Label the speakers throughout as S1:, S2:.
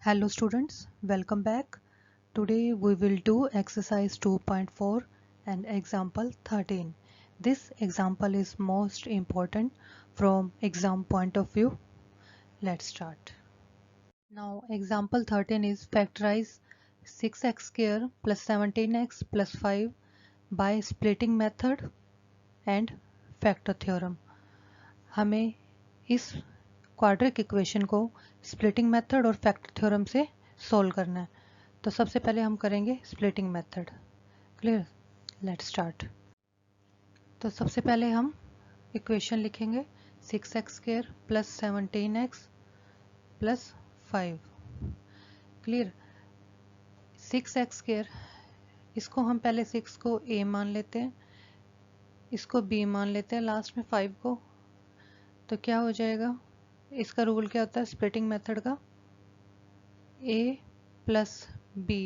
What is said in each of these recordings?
S1: Hello students, welcome back. Today we will do exercise 2.4 and example 13. This example is most important from exam point of view. Let's start. Now example 13 is factorize 6x square plus 17x plus 5 by splitting method and factor theorem. हमें इस quadric equation को splitting method और factor theorem से solve करना है। तो सबसे पहले हम करेंगे splitting method. Clear? Let's start. तो सबसे पहले हम इक्वेशन लिखेंगे 6x square plus 17x plus 5। Clear? 6x square, इसको हम पहले 6 को a मान लेते हैं, इसको b मान लेते हैं, लास्ट में 5 को। तो क्या हो जाएगा, इसका रूल क्या होता है स्प्लिटिंग मेथड का, a प्लस b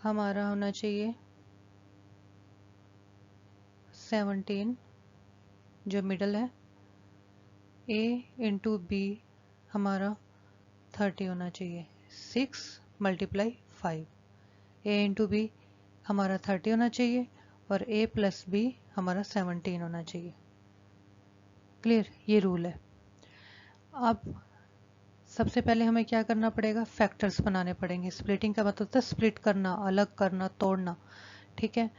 S1: हमारा होना चाहिए 17 जो मिडल है, a इंटू b हमारा 30 होना चाहिए, 6 मल्टीप्लाई 5। a इंटू b हमारा 30 होना चाहिए और a प्लस b हमारा 17 होना चाहिए। क्लियर? ये रूल है। अब सबसे पहले हमें क्या करना पड़ेगा, फैक्टर्स बनाने पड़ेंगे। स्प्लिटिंग का मतलब होता है स्प्लिट करना, अलग करना, तोड़ना। ठीक है,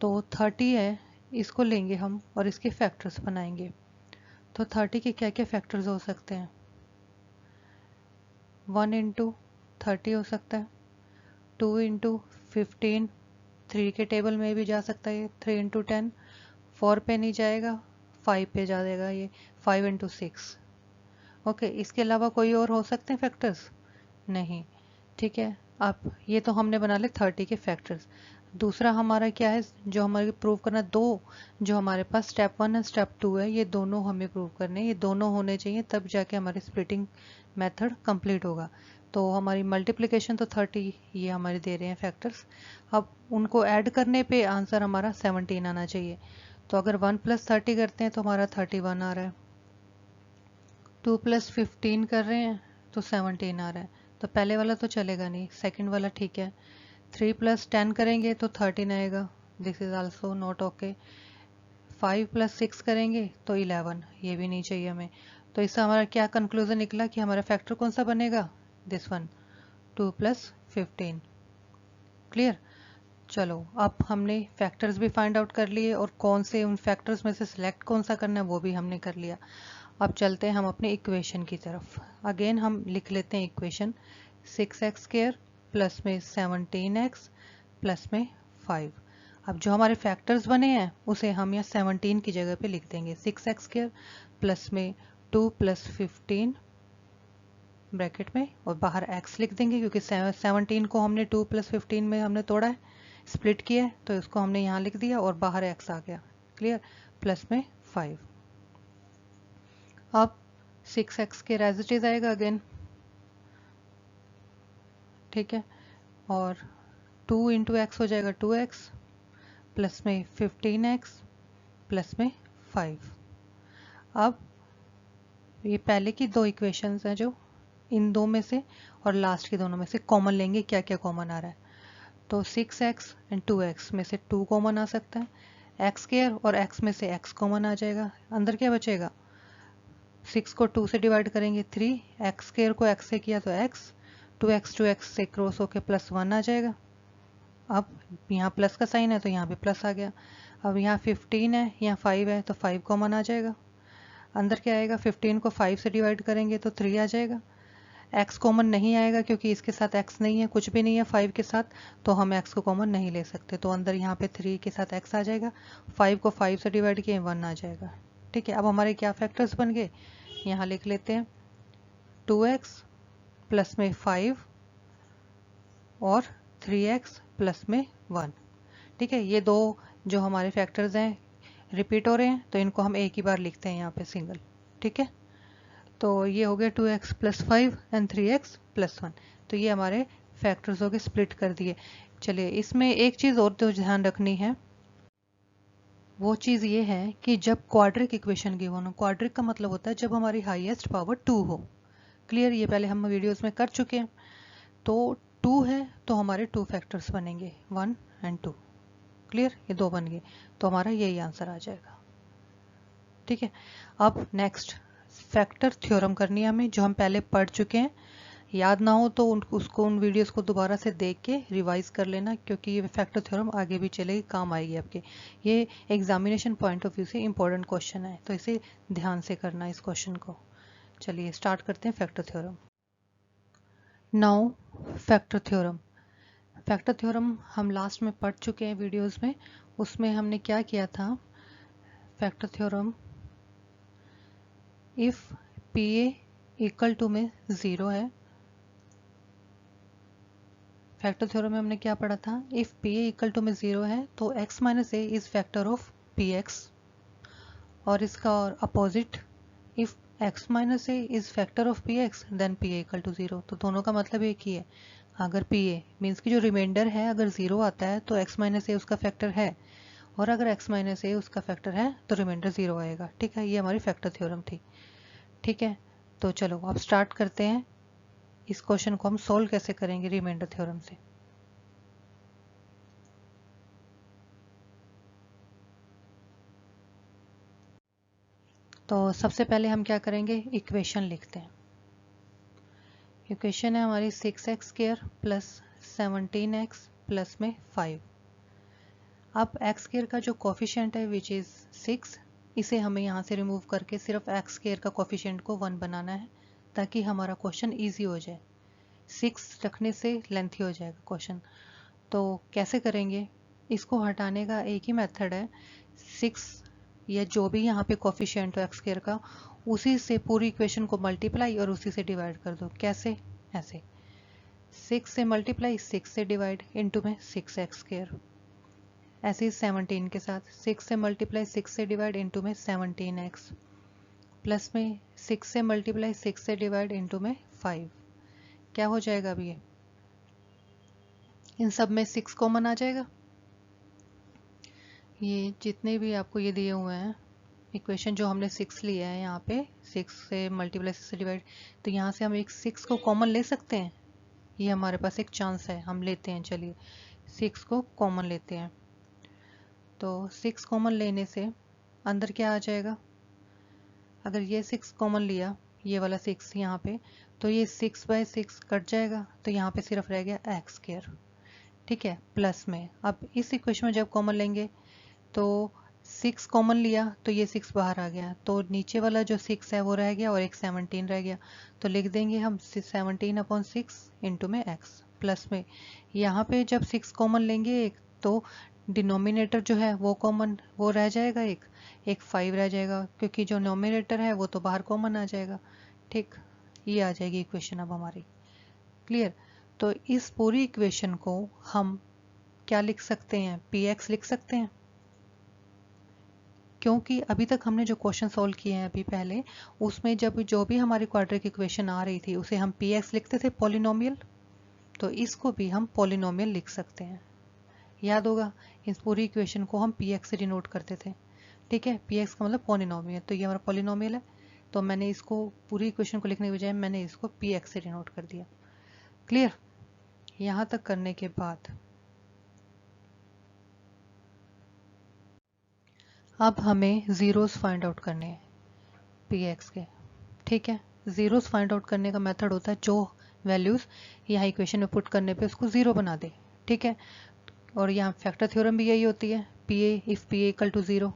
S1: तो 30 है, इसको लेंगे हम और इसके फैक्टर्स बनाएंगे। तो 30 के क्या क्या फैक्टर्स हो सकते हैं, 1 इंटू 30 हो सकता है, 2 इंटू 15, 3 के टेबल में भी जा सकता है, 3 इंटू 10, 4 पे नहीं जाएगा, 5 पे जा जाएगा, ये 5 इंटू 6। ओके, इसके अलावा कोई और हो सकते हैं फैक्टर्स? नहीं। ठीक है, अब ये तो हमने बना ले 30 के फैक्टर्स। दूसरा हमारा क्या है जो हमारे प्रूव करना, दो जो हमारे पास स्टेप 1 और स्टेप 2 है, ये दोनों हमें प्रूव करने, ये दोनों होने चाहिए, तब जाके हमारी स्प्लिटिंग मेथड कंप्लीट होगा। तो हमारी मल्टीप्लिकेशन तो 30 ये हमारे दे रहे हैं फैक्टर्स, अब उनको ऐड करने पे आंसर हमारा 17 आना चाहिए। तो अगर 1 प्लस 30 करते हैं तो हमारा 31 आ रहा है, 2 प्लस 15 कर रहे हैं तो 17 आ रहा है। तो पहले वाला तो चलेगा नहीं, सेकंड वाला ठीक है। 3 प्लस 10 करेंगे तो 13 आएगा, this is also not okay. 5 plus 6 करेंगे तो 11, ये भी नहीं चाहिए हमें। तो इससे हमारा क्या कंक्लूजन निकला कि हमारा फैक्टर कौन सा बनेगा, दिस वन, 2 प्लस 15। क्लियर? चलो, अब हमने फैक्टर्स भी फाइंड आउट कर लिए और कौन से उन फैक्टर्स में से सिलेक्ट कौन सा करना है वो भी हमने कर लिया। अब चलते हैं हम अपने इक्वेशन की तरफ। अगेन हम लिख लेते हैं इक्वेशन 6x स्क्वायर प्लस में 17x प्लस में 5। अब जो हमारे फैक्टर्स बने हैं उसे हम यहाँ 17 की जगह पे लिख देंगे, 6x स्क्वायर प्लस में 2 प्लस 15 ब्रैकेट में और बाहर x लिख देंगे, क्योंकि 17 को हमने 2 प्लस 15 में हमने तोड़ा है, स्प्लिट किया है, तो इसको हमने यहाँ लिख दिया और बाहर x आ गया। क्लियर? प्लस में 5। अब 6x के एज इट इज आएगा अगेन, ठीक है, और 2 इंटू एक्स हो जाएगा 2x प्लस में 15x प्लस में 5। अब ये पहले की दो इक्वेशंस हैं, जो इन दो में से और लास्ट के दोनों में से कॉमन लेंगे, क्या क्या कॉमन आ रहा है। तो 6x एंड 2x में से 2 कॉमन आ सकता है, x स्क्वायर और x में से x कॉमन आ जाएगा, अंदर क्या बचेगा, 6 को 2 से डिवाइड करेंगे 3, x स्क्वायर को x से किया तो x, 2x से क्रॉस होके प्लस 1 आ जाएगा। अब यहाँ प्लस का साइन है तो यहाँ भी प्लस आ गया। अब यहाँ 15 है, यहाँ 5 है, तो 5 कॉमन आ जाएगा, अंदर क्या आएगा, 15 को 5 से डिवाइड करेंगे तो 3 आ जाएगा। x कॉमन नहीं आएगा क्योंकि इसके साथ x नहीं है, कुछ भी नहीं है 5 के साथ, तो हम x को कॉमन नहीं ले सकते, तो अंदर यहाँ पे 3 के साथ x आ जाएगा, 5 को 5 से डिवाइड किए 1 आ जाएगा। ठीक है, अब हमारे क्या फैक्टर्स बन गए, यहाँ लिख लेते हैं 2x प्लस में 5 और 3x प्लस में 1। ठीक है, ये दो जो हमारे फैक्टर्स हैं रिपीट हो रहे हैं, तो इनको हम एक ही बार लिखते हैं यहाँ पे सिंगल। ठीक है, तो ये हो गया 2x plus 5 and 3x plus 1। तो ये हमारे फैक्टर्स हो गए, स्प्लिट कर दिए। चलिए, इसमें एक चीज़ और तो ध्यान रखनी है, वो चीज़ ये है कि जब क्वाड्रिक इक्वेशन गिवन हो, क्वाड्रिक का मतलब होता है जब हमारी हाईएस्ट पावर 2 हो। क्लियर, ये पहले हम वीडियोस में कर चुके हैं। तो 2 है तो हमारे 2 फैक्टर्स बनेंगे 1 एंड 2। क्लियर, ये 2 बन गए तो हमारा यही आंसर आ जाएगा। ठीक है, अब नेक्स्ट फैक्टर थ्योरम करनी है हमें, जो हम पहले पढ़ चुके हैं। याद ना हो तो उन वीडियोस को दोबारा से देख के रिवाइज कर लेना, क्योंकि ये फैक्टर थ्योरम आगे भी चलेगी, काम आएगी आपके। ये एग्जामिनेशन पॉइंट ऑफ व्यू से इंपॉर्टेंट क्वेश्चन है, तो इसे ध्यान से करना इस क्वेश्चन को। चलिए स्टार्ट करते हैं factor theorem. Now factor theorem. Factor theorem हम लास्ट में पढ़ चुके हैं वीडियोस में। उसमें हमने क्या किया था, factor theorem if P A equal to में 0 है। फैक्टर थ्योरम में हमने क्या पढ़ा था, if P A equal to में 0 है तो x minus A is factor of P X, और इसका opposite if x minus A is factor of P X then P A equal to 0। तो दोनों का मतलब एक ही है। अगर पी ए मीन्स की जो रिमाइंडर है अगर 0 आता है तो x माइनस ए उसका फैक्टर है, और अगर x माइनस ए उसका फैक्टर है तो रिमाइंडर 0 आएगा। ठीक है, ये हमारी फैक्टर थ्योरम थी। ठीक है, तो चलो अब स्टार्ट करते हैं। इस क्वेश्चन को हम सोल्व कैसे करेंगे रिमाइंडर थ्योरम से। तो सबसे पहले हम क्या करेंगे, इक्वेशन लिखते हैं। इक्वेशन है हमारी 6x square plus 17x plus में 5। अब x स्क्वायर का जो कोफिशिएंट है विच इज़ 6, इसे हमें यहाँ से रिमूव करके सिर्फ x स्क्वायर का कोफिशिएंट को 1 बनाना है, ताकि हमारा क्वेश्चन ईजी हो जाए। 6 रखने से लेंथी हो जाएगा क्वेश्चन। तो कैसे करेंगे, इसको हटाने का एक ही मेथड है। 6 या जो भी यहाँ पे कोफिशिएंट हो एक्स स्क्वायर का, उसी से पूरी इक्वेशन को मल्टीप्लाई और उसी से डिवाइड कर दो। कैसे, ऐसे 6 से मल्टीप्लाई 6 से डिवाइड इनटू में 6x स्क्वायर। ऐसे ही 17 के साथ 6 से मल्टीप्लाई 6 से डिवाइड इनटू में 17x, प्लस में 6 से मल्टीप्लाई 6 से डिवाइड इनटू में 5। क्या हो जाएगा अभी, ये इन सब में 6 कॉमन आ जाएगा। ये जितने भी आपको ये दिए हुए हैं इक्वेशन, जो हमने 6 लिया है यहाँ पे 6 से मल्टीप्लाई 6 से डिवाइड, तो यहाँ से हम एक 6 को कॉमन ले सकते हैं। ये हमारे पास एक चांस है, हम लेते हैं। चलिए 6 को कॉमन लेते हैं। तो 6 कॉमन लेने से अंदर क्या आ जाएगा, अगर ये 6 कॉमन लिया, ये वाला 6 यहाँ पे, तो ये 6/6 कट जाएगा, तो यहाँ पे सिर्फ रह गया एक्स स्क्वायर। ठीक है, प्लस में अब इस इक्वेशन में जब कॉमन लेंगे तो 6 कॉमन लिया तो ये 6 बाहर आ गया, तो नीचे वाला जो 6 है वो रह गया और एक 17 रह गया। तो लिख देंगे हम 17/6 इंटू में x, प्लस में यहाँ पे जब 6 कॉमन लेंगे एक, तो डिनोमिनेटर जो है वो कॉमन वो रह जाएगा, एक 5 रह जाएगा, क्योंकि जो नोमिनेटर है वो तो बाहर कॉमन आ जाएगा। ठीक, ये आ जाएगी इक्वेशन अब हमारी। क्लियर, तो इस पूरी इक्वेशन को हम क्या लिख सकते हैं, px लिख सकते हैं, क्योंकि अभी तक हमने जो क्वेश्चन सॉल्व किए हैं अभी पहले, उसमें जब जो भी हमारी क्वाड्रेटिक इक्वेशन आ रही थी उसे हम px लिखते थे पॉलिनोमियल, तो इसको भी हम पॉलिनोमियल लिख सकते हैं। याद होगा, इस पूरी इक्वेशन को हम px से डिनोट करते थे। ठीक है, px का मतलब पॉलिनोमियल, तो ये हमारा पॉलिनोमियल है, तो मैंने इसको पूरी इक्वेशन को लिखने के बजाय मैंने इसको px से डिनोट कर दिया। क्लियर, यहाँ तक करने के बाद अब हमें ज़ीरोस फाइंड आउट करने हैं px के। ठीक है, ज़ीरोस फाइंड आउट करने का मेथड होता है जो वैल्यूज़ यहाँ इक्वेशन में पुट करने पे उसको ज़ीरो बना दे। ठीक है, और यहाँ फैक्टर थ्योरम भी यही होती है, P A if P A equal to 0।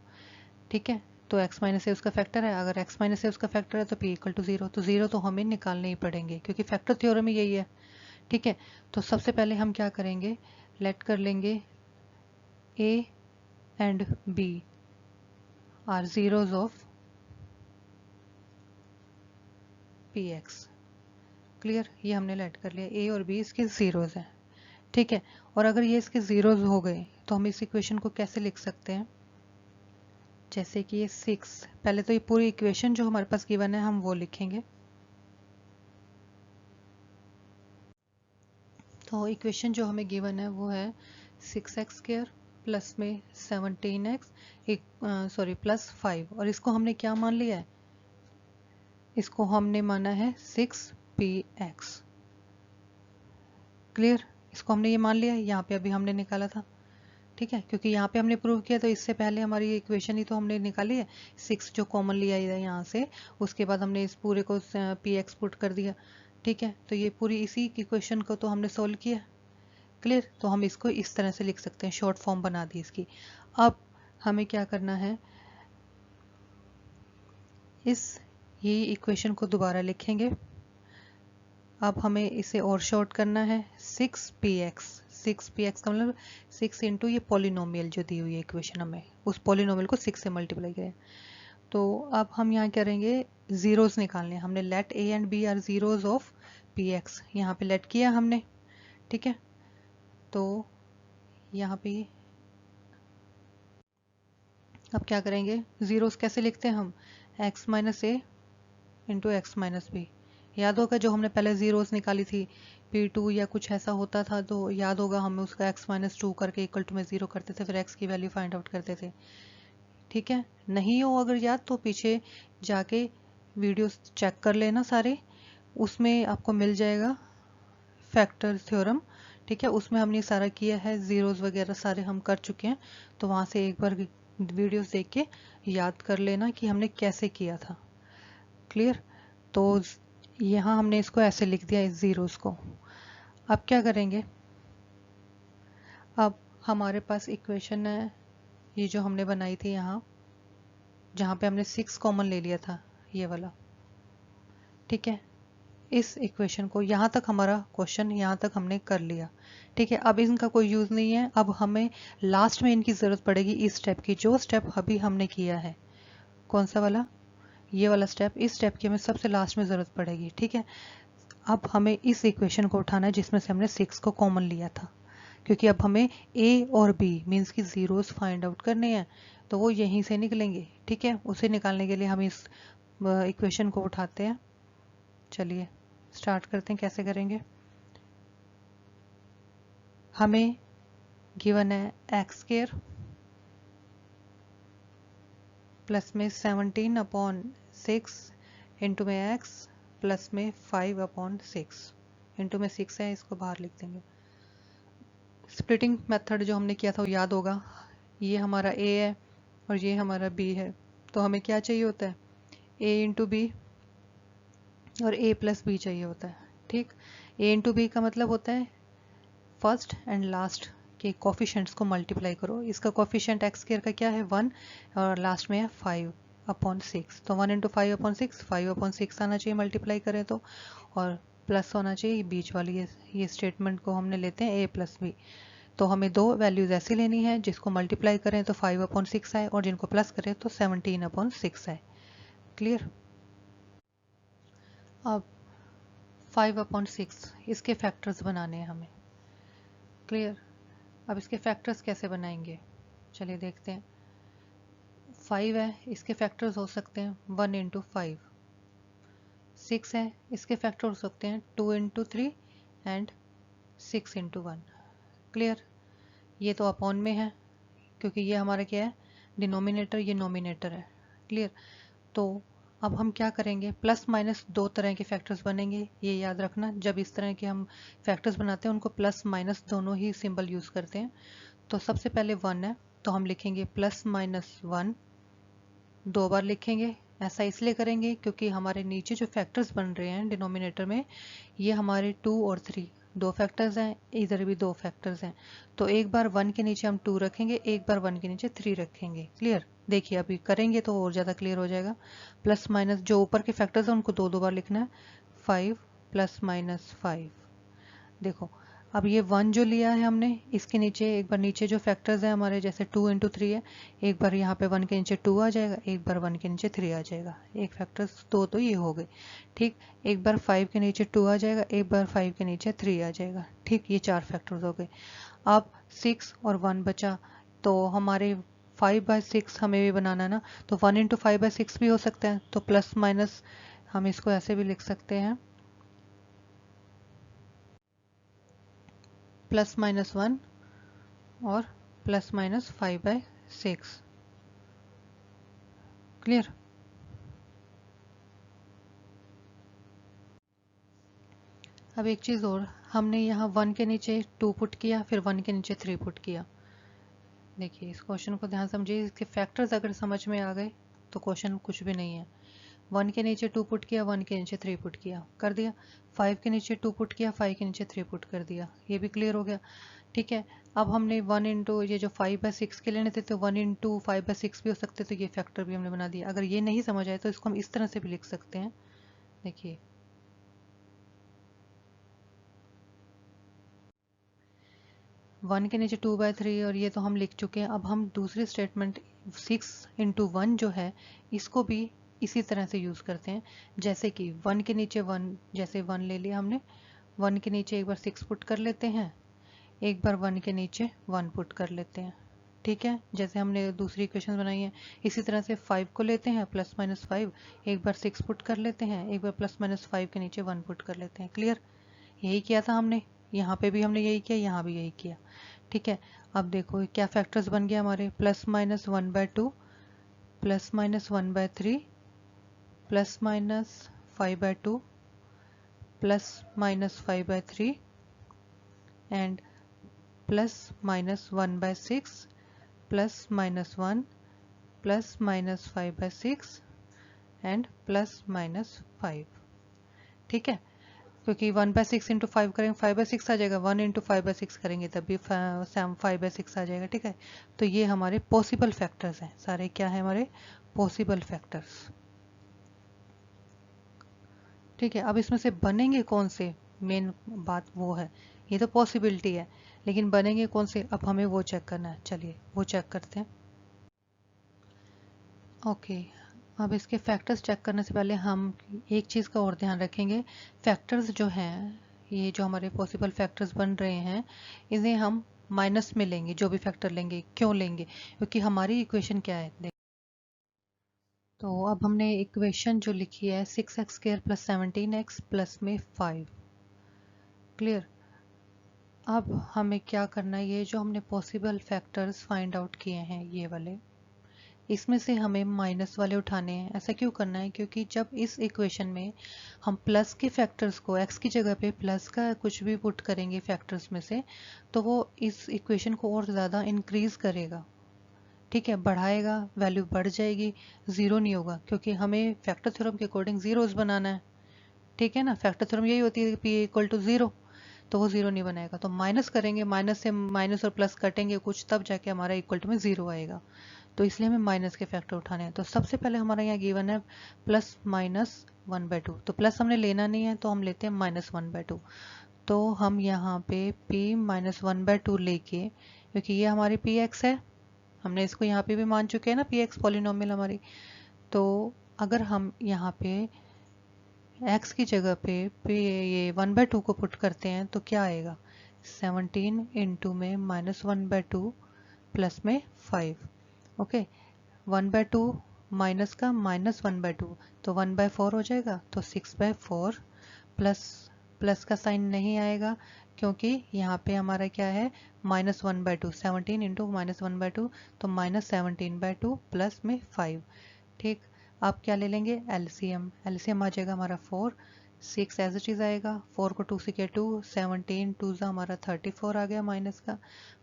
S1: ठीक है, तो x माइनस ए उसका फैक्टर है, अगर x माइनस ए उसका फैक्टर है तो p इक्वल टू 0, तो 0 तो हमें निकालने ही पड़ेंगे क्योंकि फैक्टर थ्योरम ही यही है। ठीक है, तो सबसे पहले हम क्या करेंगे, लेट कर लेंगे a and b are zeros of px। Clear, ये हमने लेट कर लिया, a और b इसके ज़ीरोज़ हैं। ठीक है, और अगर ये इसके ज़ीरोज़ हो गए तो हम इस इक्वेशन को कैसे लिख सकते हैं, जैसे कि ये 6, पहले तो ये पूरी इक्वेशन जो हमारे पास गिवन है हम वो लिखेंगे। तो इक्वेशन जो हमें गिवन है वो है 6x स्क्वायर प्लस में 17x प्लस 5, और इसको हमने क्या मान लिया है, इसको हमने माना है 6 पी एक्स। क्लियर? इसको हमने ये मान लिया, यहाँ पे अभी हमने निकाला था, ठीक है, क्योंकि यहाँ पे हमने प्रूव किया तो इससे पहले हमारी इक्वेशन ही तो हमने निकाली है, 6 जो कॉमन लिया है यहाँ से, उसके बाद हमने इस पूरे को पी एक्स पुट कर दिया, ठीक है, तो ये पूरी इसी इक्वेशन को तो हमने सोल्व किया। क्लियर? तो हम इसको इस तरह से लिख सकते हैं, शॉर्ट फॉर्म बना दी इसकी। अब हमें क्या करना है, ये इक्वेशन को दोबारा लिखेंगे। अब हमें इसे और शॉर्ट करना है, 6px। 6px का मतलब 6 इंटू ये पॉलिनोमियल जो दी हुई है इक्वेशन, हमें उस पॉलिनोमियल को 6 से मल्टीप्लाई करें। तो अब हम यहाँ करेंगे जीरोस निकालने, हमने let a and b are zeros of px, यहाँ पे लेट किया हमने, ठीक है। तो यहाँ पे अब क्या करेंगे, जीरोस कैसे लिखते हैं हम, x माइनस ए इंटू एक्स माइनस बी। याद होगा जो हमने पहले जीरोस निकाली थी, P2 या कुछ ऐसा होता था तो याद होगा हमें उसका x माइनस 2 करके इक्वल टू में 0 करते थे, फिर x की वैल्यू फाइंड आउट करते थे, ठीक है। नहीं हो अगर याद तो पीछे जाके वीडियोस चेक कर लेना सारे, उसमें आपको मिल जाएगा फैक्टर थ्योरम, ठीक है, उसमें हमने सारा किया है, जीरोस वगैरह सारे हम कर चुके हैं, तो वहाँ से एक बार वीडियोस देख के याद कर लेना कि हमने कैसे किया था। क्लियर? तो यहाँ हमने इसको ऐसे लिख दिया, इस जीरोस को। अब क्या करेंगे, अब हमारे पास इक्वेशन है ये जो हमने बनाई थी यहाँ, जहाँ पे हमने 6 कॉमन ले लिया था, ये वाला, ठीक है। इस इक्वेशन को यहाँ तक हमारा क्वेश्चन यहाँ तक हमने कर लिया, ठीक है। अब इनका कोई यूज़ नहीं है, अब हमें लास्ट में इनकी ज़रूरत पड़ेगी इस स्टेप की, जो स्टेप अभी हमने किया है। कौन सा वाला? ये वाला स्टेप, इस स्टेप की हमें सबसे लास्ट में ज़रूरत पड़ेगी, ठीक है। अब हमें इस इक्वेशन को उठाना है जिसमें से हमने 6 को कॉमन लिया था, क्योंकि अब हमें a और b मीन्स की जीरोस फाइंड आउट करने हैं, तो वो यहीं से निकलेंगे, ठीक है। उसे निकालने के लिए हम इस इक्वेशन को उठाते हैं। चलिए स्टार्ट करते हैं, कैसे करेंगे। हमें गिवन है एक्स स्क्वायर प्लस में 17/6 इंटू में x प्लस में 5/6 इंटू में 6 है, इसको बाहर लिख देंगे। स्प्लिटिंग मेथड जो हमने किया था वो याद होगा, ये हमारा a है और ये हमारा b है, तो हमें क्या चाहिए होता है, a इंटू बी और a प्लस बी चाहिए होता है, ठीक। a इंटू बी का मतलब होता है फर्स्ट एंड लास्ट के कोफिशिएंट्स को मल्टीप्लाई करो। इसका कोफिशिएंट एक्स स्क्वायर का क्या है 1 और लास्ट में है 5/6, तो 1 इंटू 5/6 5/6 आना चाहिए मल्टीप्लाई करें तो, और प्लस होना चाहिए बीच वाली ये स्टेटमेंट को हमने लेते हैं a प्लस बी। तो हमें दो वैल्यूज ऐसी लेनी है जिसको मल्टीप्लाई करें तो 5/6 आए और जिनको प्लस करें तो 17/6 आए। क्लियर? अब 5/6 इसके फैक्टर्स बनाने हैं हमें। क्लियर? अब इसके फैक्टर्स कैसे बनाएंगे, चलिए देखते हैं। 5 है, इसके फैक्टर्स हो सकते हैं 1 इंटू 5। 6 है, इसके फैक्टर हो सकते हैं 2 इंटू 3 एंड 6 इंटू 1। क्लियर? ये तो अपॉन में है क्योंकि ये हमारा क्या है, डिनोमिनेटर, ये नोमिनेटर है। क्लियर? तो अब हम क्या करेंगे, प्लस माइनस दो तरह के फैक्टर्स बनेंगे, ये याद रखना। जब इस तरह के हम फैक्टर्स बनाते हैं उनको प्लस माइनस दोनों ही सिंबल यूज़ करते हैं। तो सबसे पहले 1 है तो हम लिखेंगे +-1 दो बार लिखेंगे। ऐसा इसलिए करेंगे क्योंकि हमारे नीचे जो फैक्टर्स बन रहे हैं डिनोमिनेटर में, ये हमारे 2 और 3 दो फैक्टर्स हैं, इधर भी दो फैक्टर्स हैं। तो एक बार 1 के नीचे हम 2 रखेंगे, एक बार 1 के नीचे 3 रखेंगे। क्लियर? देखिए अभी करेंगे तो और ज़्यादा क्लियर हो जाएगा। प्लस माइनस जो ऊपर के फैक्टर्स हैं उनको दो दो बार लिखना है, 5 + -5। देखो अब ये 1 जो लिया है हमने, इसके नीचे एक बार नीचे जो फैक्टर्स हैं हमारे, जैसे 2 इंटू 3 है, एक बार यहाँ पे 1 के नीचे 2 आ जाएगा, एक बार 1 के नीचे 3 आ जाएगा। एक फैक्टर्स दो तो ये हो गए, ठीक। एक बार 5 के नीचे 2 आ जाएगा, एक बार 5 के नीचे 3 आ जाएगा, ठीक। ये 4 फैक्टर्स हो गए। अब 6 और 1 बचा, तो हमारे 5/6 हमें भी बनाना ना, तो 1 इंटू 5/6 भी हो सकता है, तो प्लस माइनस हम इसको ऐसे भी लिख सकते हैं, +-1 और +-5/6। क्लियर? अब एक चीज़ और, हमने यहाँ 1 के नीचे 2 पुट किया, फिर 1 के नीचे 3 पुट किया। देखिए इस क्वेश्चन को ध्यान समझिए, इसके फैक्टर्स अगर समझ में आ गए तो क्वेश्चन कुछ भी नहीं है। 1 के नीचे 2 पुट किया, 1 के नीचे 3 पुट किया, कर दिया। 5 के नीचे 2 पुट किया, 5 के नीचे 3 पुट कर दिया, ये भी क्लियर हो गया। ठीक है, अब हमने 1 इंटू ये जो 5/6 के लेने थे तो 1 इंटू 5/6 भी हो सकते, तो ये फैक्टर भी हमने बना दिया। अगर ये नहीं समझ आए तो इसको हम इस तरह से भी लिख सकते हैं। देखिए 1 के नीचे 2/3 और ये तो हम लिख चुके हैं। अब हम दूसरी स्टेटमेंट 6 इंटू 1 जो है इसको भी इसी तरह से यूज़ करते हैं। जैसे कि 1 के नीचे 1, जैसे 1 ले लिया हमने, 1 के नीचे एक बार 6 पुट कर लेते हैं, एक बार 1 के नीचे 1 पुट कर लेते हैं। ठीक है, जैसे हमने दूसरी इक्वेशन बनाई है। इसी तरह से 5 को लेते हैं +-5, एक बार 6 पुट कर लेते हैं, एक बार +-5 के नीचे 1 पुट कर लेते हैं। क्लियर, यही किया था हमने, यहाँ पे भी हमने यही किया, यहाँ भी यही किया। ठीक है, अब देखो क्या फैक्टर्स बन गया हमारे, +-1/2, +-1/3, +-5/2, +-5/3 एंड +-1/6, +-1, +-5/6 एंड +-5। ठीक है, क्योंकि 1/6 इंटू 5 करेंगे 5/6 आ जाएगा, 1 इंटू 5/6 करेंगे तब भी 5/6 आ जाएगा। ठीक है, तो ये हमारे पॉसिबल फैक्टर्स हैं, सारे क्या है हमारे पॉसिबल फैक्टर्स। ठीक है, अब इसमें से बनेंगे कौन से, मेन बात वो है, ये तो पॉसिबिलिटी है, लेकिन बनेंगे कौन से अब हमें वो चेक करना है। चलिए वो चेक करते हैं। ओके, अब इसके फैक्टर्स चेक करने से पहले हम एक चीज़ का और ध्यान रखेंगे। फैक्टर्स जो हैं, ये जो हमारे पॉसिबल फैक्टर्स बन रहे हैं, इन्हें हम माइनस में लेंगे। जो भी फैक्टर लेंगे, क्यों लेंगे, क्योंकि हमारी इक्वेशन क्या है। तो अब हमने इक्वेशन जो लिखी है 6x² + 17x प्लस में 5। क्लियर, अब हमें क्या करना है, ये जो हमने पॉसिबल फैक्टर्स फाइंड आउट किए हैं ये वाले, इसमें से हमें माइनस वाले उठाने हैं। ऐसा क्यों करना है, क्योंकि जब इस इक्वेशन में हम प्लस के फैक्टर्स को x की जगह पे प्लस का कुछ भी पुट करेंगे फैक्टर्स में से, तो वो इस इक्वेशन को और ज़्यादा इंक्रीज करेगा। ठीक है, बढ़ाएगा, वैल्यू बढ़ जाएगी, ज़ीरो नहीं होगा, क्योंकि हमें फैक्टर थ्योरम के अकॉर्डिंग ज़ीरोज बनाना है। ठीक है ना, फैक्टर थ्योरम यही होती है p = 0, तो वो ज़ीरो नहीं बनाएगा। तो माइनस करेंगे, माइनस से माइनस और प्लस कटेंगे कुछ, तब जाके हमारा इक्वल टू में 0 आएगा। तो इसलिए हमें माइनस के फैक्टर उठाने हैं। तो सबसे पहले हमारा यहाँ गिवन है +-1/2, तो प्लस हमने लेना नहीं है तो हम लेते हैं -1/2। तो हम यहाँ पे p-1/2 लेके, क्योंकि ये हमारी px है, हमने इसको यहाँ पे भी मान चुके हैं ना, px पॉलिनोमियल हमारी। तो अगर हम यहाँ पे x की जगह पे ये 1/2 को पुट करते हैं तो क्या आएगा, 17 इंटू में -1/2 प्लस में 5। ओके, 1/2 माइनस का -1/2 तो 1/4 हो जाएगा, तो 6/4 प्लस प्लस का साइन नहीं आएगा, क्योंकि यहाँ पे हमारा क्या है -1/2, 17 इंटू -1/2 तो -17/2 प्लस में 5। ठीक, आप क्या ले लेंगे, एलसीएम। एलसीएम आ जाएगा हमारा 4, 6 एज इट इज आएगा, 4 को 2 से किया 2, 17 2 सा हमारा 34 आ गया माइनस का,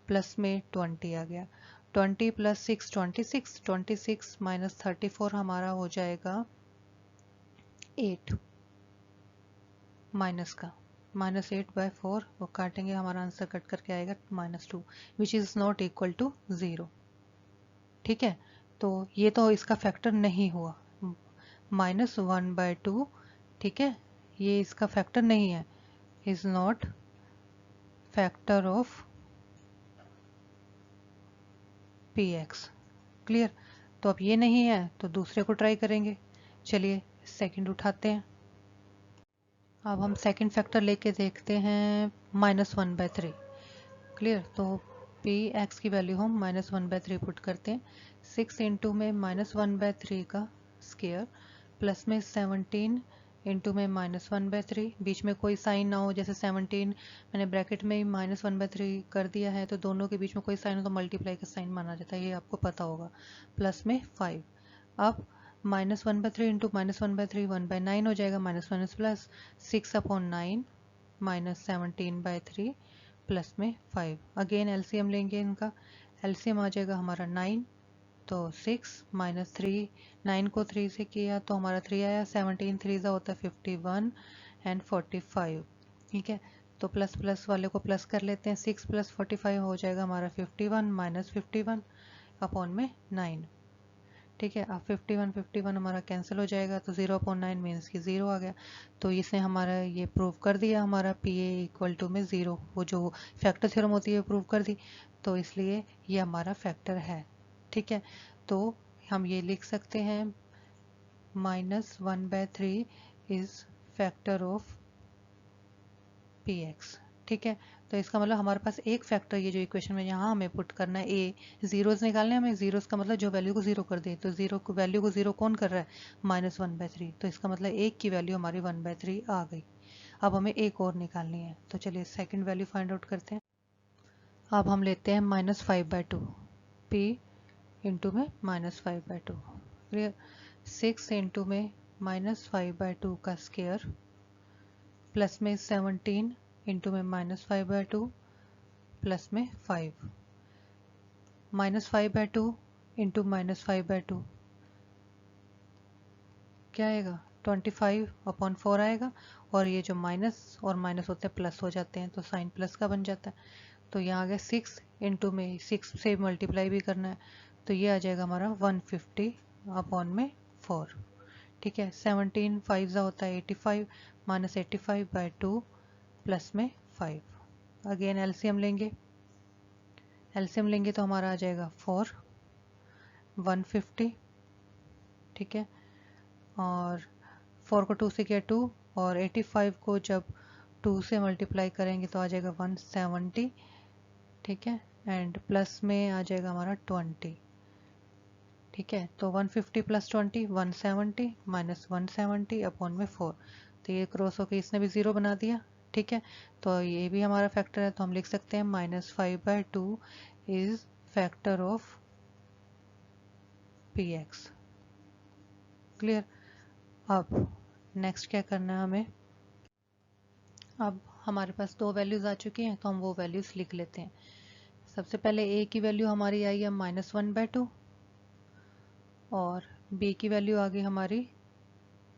S1: प्लस में 20 आ गया। 20 + 6 26, 26 माइनस 34 हमारा हो जाएगा 8 माइनस का, -8/4 वो काटेंगे, हमारा आंसर कट करके आएगा -2 which is not equal to 0। ठीक है, तो ये तो इसका फैक्टर नहीं हुआ, -1/2। ठीक है, ये इसका फैक्टर नहीं है, is not factor of px। Clear, तो अब ये नहीं है तो दूसरे को ट्राई करेंगे। चलिए सेकंड उठाते हैं। अब हम सेकंड फैक्टर लेके देखते हैं -1/3। क्लियर, तो px की वैल्यू हम -1/3 पुट करते हैं। 6 इंटू में -1/3 का स्क्वायर प्लस में 17 इंटू में -1/3, बीच में कोई साइन ना हो, जैसे 17 मैंने ब्रैकेट में -1/3 कर दिया है, तो दोनों के बीच में कोई साइन हो तो मल्टीप्लाई का साइन माना जाता है, ये आपको पता होगा, प्लस में 5। अब -1/3 इंटू -1/3 1/9 हो जाएगा, माइनस माइनस प्लस 6/9 -17/3 प्लस में 5। अगेन एलसीएम लेंगे इनका, एलसीएम आ जाएगा हमारा 9, तो 6 माइनस 3, 9 को 3 से किया तो हमारा 3 आया, 17 3 ज़ा होता है 51 एंड 45। ठीक है, तो प्लस प्लस वाले को प्लस कर लेते हैं, 6 + 45 हो जाएगा हमारा 51 - 51 अपॉन में 9। ठीक है, अब 51 हमारा कैंसिल हो जाएगा, तो 0/9 मीन्स कि 0 आ गया। तो इसने हमारा ये प्रूव कर दिया, हमारा PA = में 0, वो जो फैक्टर थ्योरम होती है प्रूव कर दी, तो इसलिए ये हमारा फैक्टर है। ठीक है, तो हम ये लिख सकते हैं -1/3 इज फैक्टर ऑफ PX। ठीक है, तो इसका मतलब हमारे पास एक फैक्टर, ये जो इक्वेशन में यहाँ हमें पुट करना है ए, जीरोस निकालने हमें, जीरोस का मतलब जो वैल्यू को जीरो कर दे, तो जीरो को वैल्यू को जीरो कौन कर रहा है, -1/3, तो इसका मतलब एक की वैल्यू हमारी 1/3 आ गई। अब हमें एक और निकालनी है, तो चलिए सेकंड वैल्यू फाइंड आउट करते हैं। अब हम लेते हैं -5/2, P इंटू में -5/2, क्लियर, 6 इंटू में -5/2 का स्क्वायर प्लस में 17 इंटू में -5/2 प्लस में 5, -5/2 इंटू -5/2 क्या आएगा, 25/4 आएगा, और ये जो माइनस और माइनस होते हैं प्लस हो जाते हैं, तो साइन प्लस का बन जाता है। तो यहाँ आ गया 6 इंटू में 6 से मल्टीप्लाई भी करना है, तो ये आ जाएगा हमारा 150/4। ठीक है, 17 5 ज़ा होता है 85, -85/2 प्लस में 5। अगेन एलसीएम लेंगे, एलसीएम लेंगे तो हमारा आ जाएगा 4 150। ठीक है, और 4 को 2 से किया 2, और 85 को जब 2 से मल्टीप्लाई करेंगे तो आ जाएगा 170। ठीक है, एंड प्लस में आ जाएगा हमारा 20। ठीक है, तो 150 + 20 170 -170 अपॉन में 4, तो ये क्रॉस होकर इसने भी 0 बना दिया। ठीक है, तो ये भी हमारा फैक्टर है, तो हम लिख सकते हैं -5/2 is factor of PX। Clear. अब नेक्स्ट क्या करना है हमें, अब हमारे पास दो वैल्यूज आ चुकी हैं, तो हम वो वैल्यूज लिख लेते हैं। सबसे पहले A की वैल्यू हमारी आई है -1/2, और B की वैल्यू आ गई हमारी,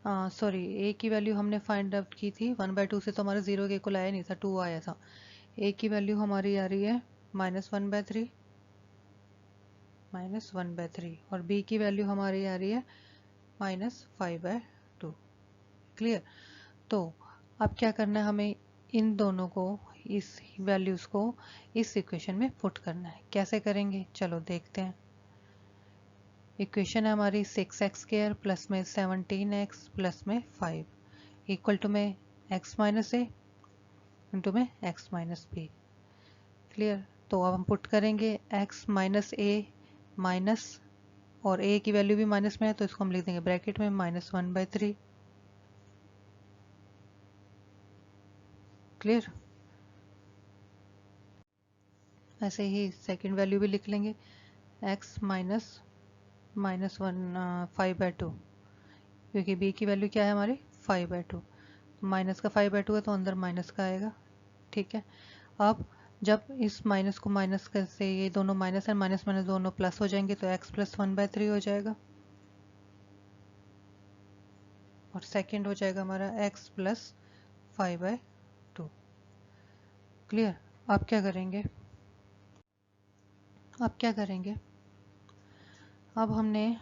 S1: सॉरी A की वैल्यू हमने फाइंड आउट की थी 1/2 से, तो हमारा 0 के इक्वल आया नहीं था, 2 आया था। A की वैल्यू हमारी आ रही है -1/3 और B की वैल्यू हमारी आ रही है -5/2। क्लियर। तो अब क्या करना है हमें, इन दोनों को, इस वैल्यूज को इस इक्वेशन में पुट करना है। कैसे करेंगे, चलो देखते हैं। इक्वेशन है हमारी 6x² प्लस में 17x प्लस में 5 इक्वल टू में x - a इंटू में x - b। क्लियर। तो अब हम पुट करेंगे x - a माइनस, और a की वैल्यू भी माइनस में है, तो इसको हम लिख देंगे ब्रैकेट में -1/3। क्लियर। ऐसे ही सेकंड वैल्यू भी लिख लेंगे, x -5/2, क्योंकि b की वैल्यू क्या है हमारी 5/2, माइनस का 5/2 है तो अंदर माइनस का आएगा। ठीक है, अब जब इस माइनस को माइनस से, ये दोनों माइनस है, माइनस माइनस दोनों प्लस हो जाएंगे, तो x + 1/3 हो जाएगा, और सेकंड हो जाएगा हमारा x + 5/2। क्लियर। अब क्या करेंगे, अब हमने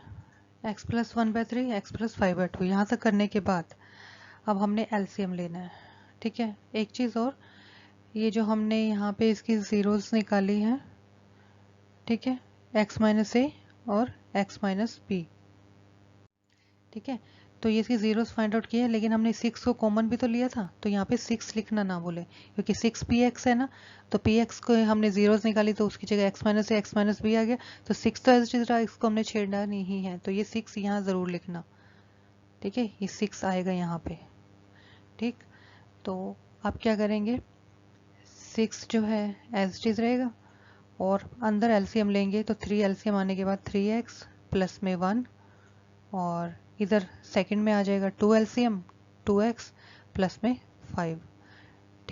S1: x + 1/3 x + 5/2 यहाँ तक करने के बाद अब हमने एलसीएम लेना है। ठीक है, एक चीज़ और, ये जो हमने यहाँ पे इसकी ज़ीरोस निकाली हैं, ठीक है, x - a और x - b। ठीक है, तो ये इसकी ज़ीरोस फाइंड आउट किए, लेकिन हमने 6 को कॉमन भी तो लिया था, तो यहाँ पे 6 लिखना ना भूले, क्योंकि 6 px है ना, तो px को हमने ज़ीरोस निकाली तो उसकी जगह x - a x - b आ गया, तो 6 तो एज इट इज, इसको हमने छेड़ना नहीं है, तो ये 6 यहाँ ज़रूर लिखना। ठीक है, ये 6 आएगा यहाँ पे। ठीक, तो अब क्या करेंगे, 6 जो है एज इट इज रहेगा, और अंदर एलसीएम लेंगे, तो 3 एलसीएम आने के बाद 3x प्लस में 1, और इधर सेकंड में आ जाएगा 2 एलसीएम 2x प्लस में 5।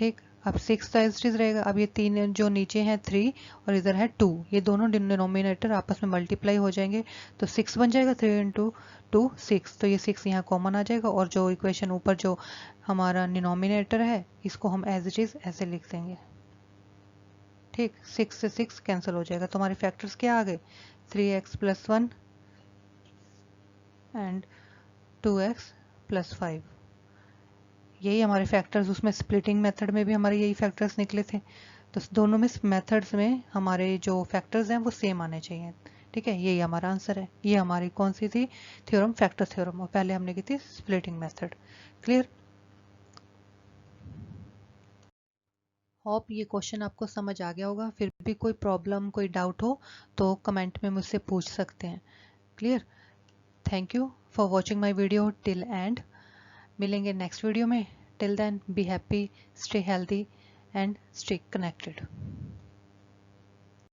S1: ठीक, अब 6 तो एज इट इज रहेगा। अब ये तीन जो नीचे हैं 3 और इधर है 2, ये दोनों डिनोमिनेटर आपस में मल्टीप्लाई हो जाएंगे तो 6 बन जाएगा। 3 इंटू 2 6, तो ये 6 यहाँ कॉमन आ जाएगा और जो इक्वेशन ऊपर जो हमारा डिनोमिनेटर है इसको हम एज इट इज ऐसे लिख देंगे। ठीक, 6 से 6 कैंसिल हो जाएगा तो हमारे फैक्टर्स क्या आ गए, 3x + 1 एंड 2x + 5। यही हमारे फैक्टर्स, उसमें स्प्लिटिंग मेथड में भी हमारे यही फैक्टर्स निकले थे। तो दोनों में मेथड्स में हमारे जो फैक्टर्स हैं वो सेम आने चाहिए। ठीक है, यही हमारा आंसर है। ये हमारी कौन सी थी थ्योरम, फैक्टर थ्योरम, और पहले हमने की थी स्प्लिटिंग मेथड। क्लियर? होप ये क्वेश्चन आपको समझ आ गया होगा। फिर भी कोई प्रॉब्लम, कोई डाउट हो तो कमेंट में मुझसे पूछ सकते हैं। Clear? Thank you for watching my video till end. मिलेंगे नेक्स्ट वीडियो में। Till then be happy, stay healthy and stay connected.